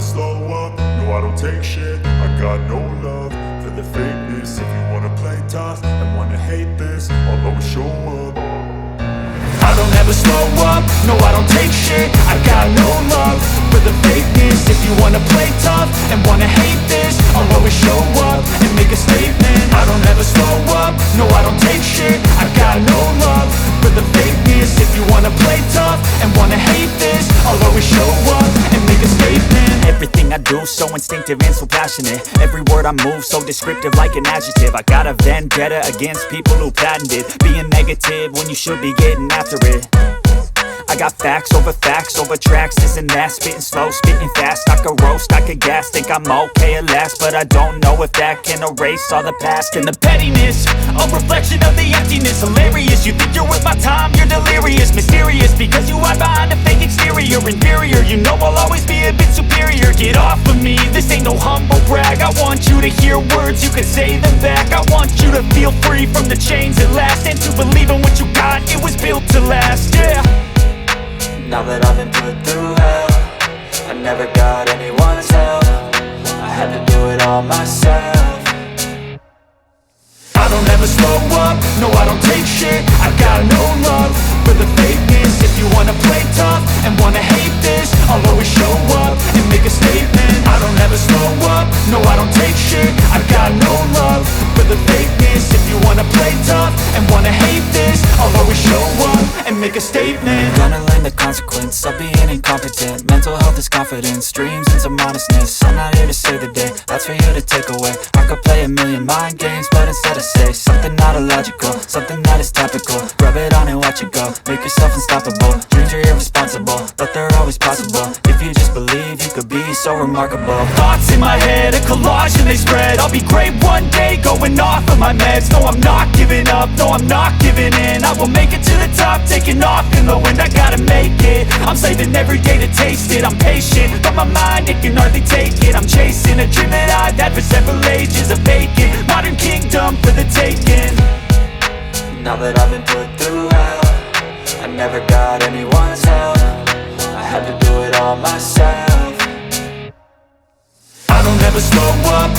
slow up, no I don't take shit. I got no love for the fakeness. If you wanna play tough and wanna hate this, I'll always show up. I don't ever slow up, no I don't take shit. I got no love for the fakeness. If you wanna play tough and wanna hate this, I'll always show up and make a statement. I don't ever slow up, no I don't take shit. I got no love for the fakeness. If you wanna play tough and wanna hate this, I'll always show up and make a statement. Everything I do so instinctive and so passionate. Every word I move so descriptive like an adjective. I got a vendetta against people who patented being negative when you should be getting after it. I got facts over tracks, this and that. Spitting slow, spitting fast, I could roast, I could gas. Think I'm okay at last, but I don't know if that can erase all the past. And the pettiness, a reflection of the emptiness. Hilarious, you think you're worth my time, you're delirious. Mysterious, because you hide behind a fake exterior. Inferior, you know I'll always be a bit superior. Get off of me, this ain't no humble brag. I want you to hear words, you can say them back. I want you to feel free from the chains at last, and to believe in what you got, it was built to last, yeah. Now that I've been put through hell, I never got anyone's help. I had to do it all myself. I don't ever slow up, no I don't take shit. I got no love for the fakeness. If you wanna play tough and wanna hate this, I'll always show up and make a statement. I don't ever slow up, no I don't take shit. I got no love for the fakeness. If you wanna play tough and wanna hate this, I'll always show up and make a statement. Gonna learn the consequence of being incompetent. Mental health is confidence, dreams and some honestness. I'm not here to save the day, that's for you to take away. I could play a million mind games, but instead I say something not illogical, something that is topical. Rub it on and watch it go, make yourself unstoppable. Dreams are irresponsible, but they're always possible. If you just believe, you could be so remarkable. Thoughts in my head, a collage and they spread. I'll be great one day, going off of my meds. No, I'm not giving up, no, I'm not giving in. I will make it to the top, taking off in the wind. I gotta make it, I'm saving every day to taste it. I'm patient, but my mind, it can hardly take it. I'm chasing a dream that I've had for several ages. A vacant, modern kingdom for the taking. Now that I've been put through hell, I never got anyone's help. I had to do it all myself. I don't ever slow up,